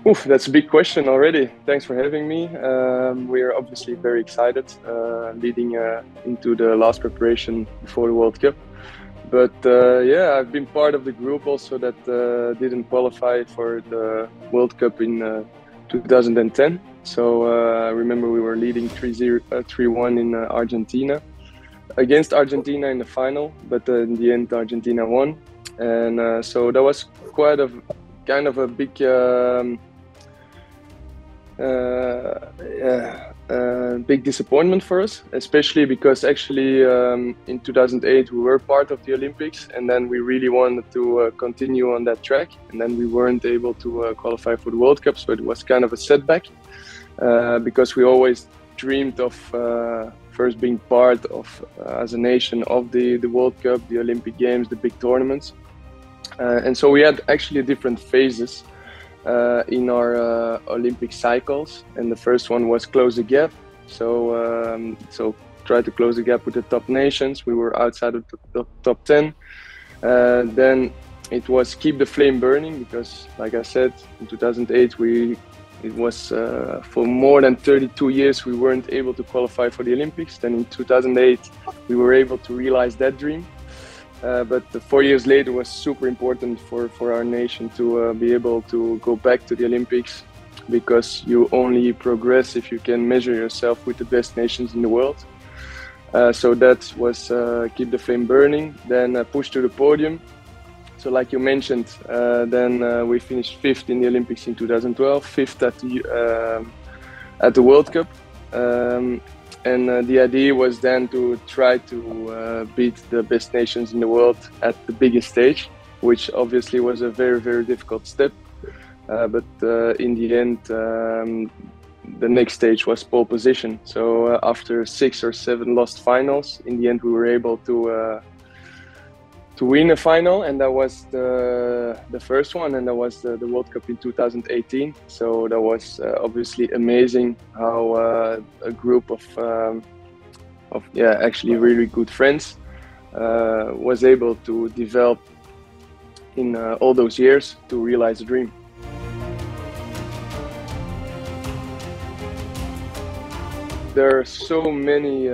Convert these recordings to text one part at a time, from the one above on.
Oof, that's a big question already. Thanks for having me. We are obviously very excited leading into the last preparation before the World Cup. But yeah, I've been part of the group also that didn't qualify for the World Cup in 2010. So I remember we were leading 3-1 in Argentina, against Argentina in the final, but in the end Argentina won. And so that was quite a kind of a big big disappointment for us, especially because actually in 2008 we were part of the Olympics, and then we really wanted to continue on that track, and then we weren't able to qualify for the World Cup, so it was kind of a setback because we always dreamed of first being part of as a nation of the World Cup, the Olympic Games, the big tournaments, and so we had actually different phases in our Olympic cycles, and the first one was close the gap. So try to close the gap with the top nations. We were outside of the top 10. Then it was keep the flame burning, because like I said, in 2008 it was for more than 32 years we weren't able to qualify for the Olympics. Then in 2008 we were able to realize that dream. But 4 years later was super important for our nation to be able to go back to the Olympics, because you only progress if you can measure yourself with the best nations in the world. So that was keep the flame burning, then push to the podium. So like you mentioned, then we finished 5th in the Olympics in 2012, 5th at the World Cup. And the idea was then to try to beat the best nations in the world at the biggest stage, which obviously was a very, very difficult step. But in the end, the next stage was pole position. So after 6 or 7 lost finals, in the end we were able to win a final, and that was the first one, and that was the World Cup in 2018. So that was obviously amazing how a group of actually really good friends was able to develop in all those years to realize the dream. There are so many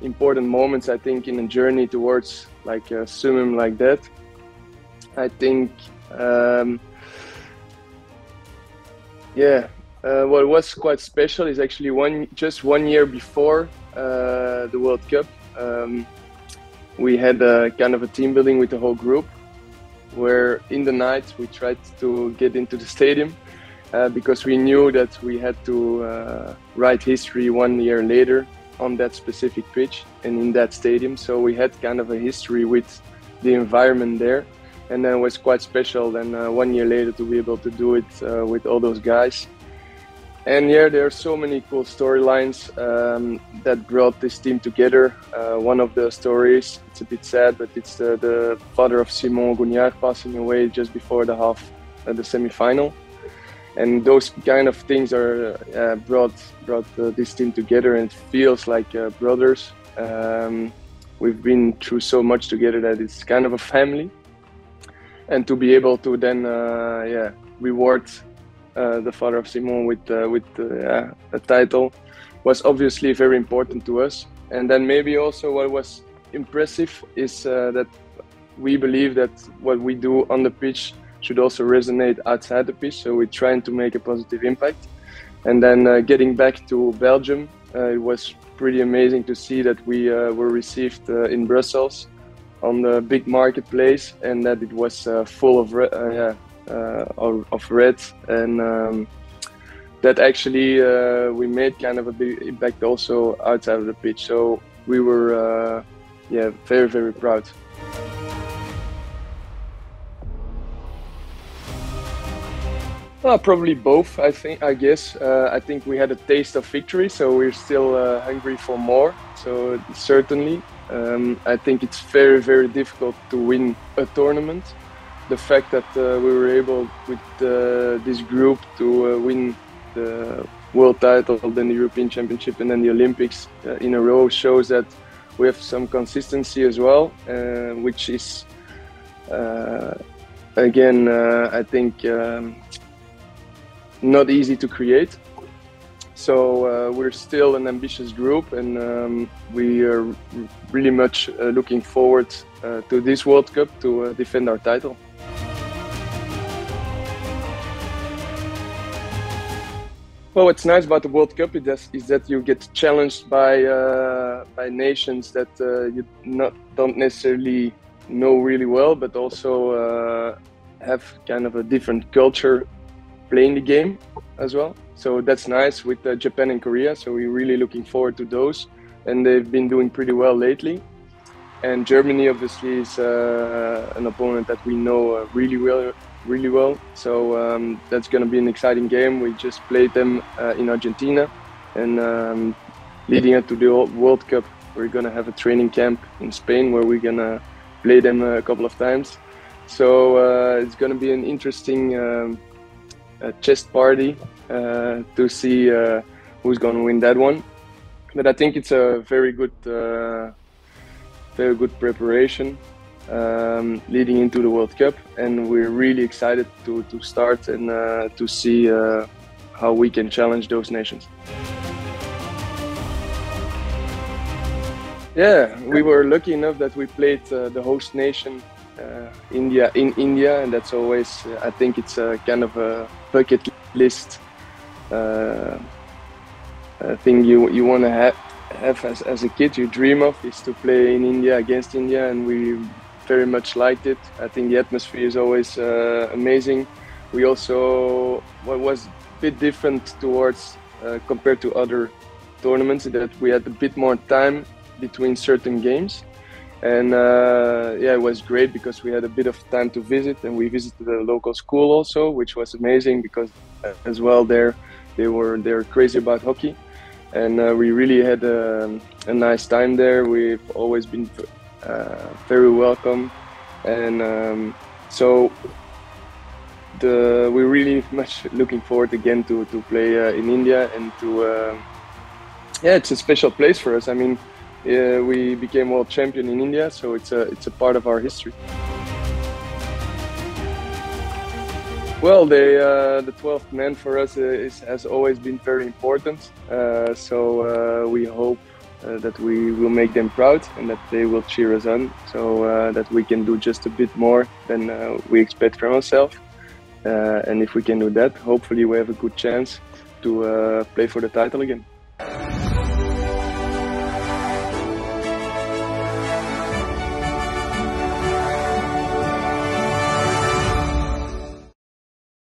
important moments, I think, in a journey towards like a swim like that. I think, what was quite special is actually just 1 year before the World Cup, we had a kind of a team building with the whole group, where in the night we tried to get into the stadium. Because we knew that we had to write history 1 year later on that specific pitch and in that stadium. So we had kind of a history with the environment there. And then it was quite special then 1 year later to be able to do it with all those guys. And yeah, there are so many cool storylines that brought this team together. One of the stories, it's a bit sad, but it's the father of Simon Gognard passing away just before the semi-final. And those kind of things are brought this team together, and it feels like brothers. We've been through so much together that it's kind of a family. And to be able to then reward the father of Simon with a title was obviously very important to us. And then maybe also what was impressive is that we believe that what we do on the pitch should also resonate outside the pitch, so we're trying to make a positive impact. And then getting back to Belgium, it was pretty amazing to see that we were received in Brussels on the big marketplace, and that it was full of red, and that actually we made kind of a big impact also outside of the pitch. So we were very, very proud. Probably both, I guess. I think we had a taste of victory, so we're still hungry for more. So certainly, I think it's very, very difficult to win a tournament. The fact that we were able with this group to win the world title, then the European Championship, and then the Olympics in a row shows that we have some consistency as well, which is again, I think. not easy to create. So we're still an ambitious group, and we are really much looking forward to this World Cup to defend our title. Well, what's nice about the World Cup is that you get challenged by nations that you don't necessarily know really well, but also have kind of a different culture playing the game as well. So that's nice with Japan and Korea. So we're really looking forward to those, and they've been doing pretty well lately. And Germany obviously is an opponent that we know really well. So that's going to be an exciting game. We just played them in Argentina, and leading up to the World Cup, we're going to have a training camp in Spain where we're going to play them a couple of times. So it's going to be an interesting chess party to see who's going to win that one. But I think it's a very good preparation leading into the World Cup, and we're really excited to start and to see how we can challenge those nations. Yeah, we were lucky enough that we played the host nation, India, in India, and that's always, I think it's a kind of a bucket list thing you want to have as a kid. You dream of is to play in India against India, and we very much liked it. I think the atmosphere is always amazing. We also, what was a bit different towards compared to other tournaments, that we had a bit more time between certain games. And yeah, it was great because we had a bit of time to visit, and we visited the local school also, which was amazing because as well they're crazy about hockey, and we really had a nice time there. We've always been very welcome, and so we're really much looking forward again to play in India, and to yeah, it's a special place for us. I mean, we became world champion in India, so it's a part of our history. Well, the 12th man for us has always been very important. So we hope that we will make them proud and that they will cheer us on, so that we can do just a bit more than we expect from ourselves. And if we can do that, hopefully we have a good chance to play for the title again.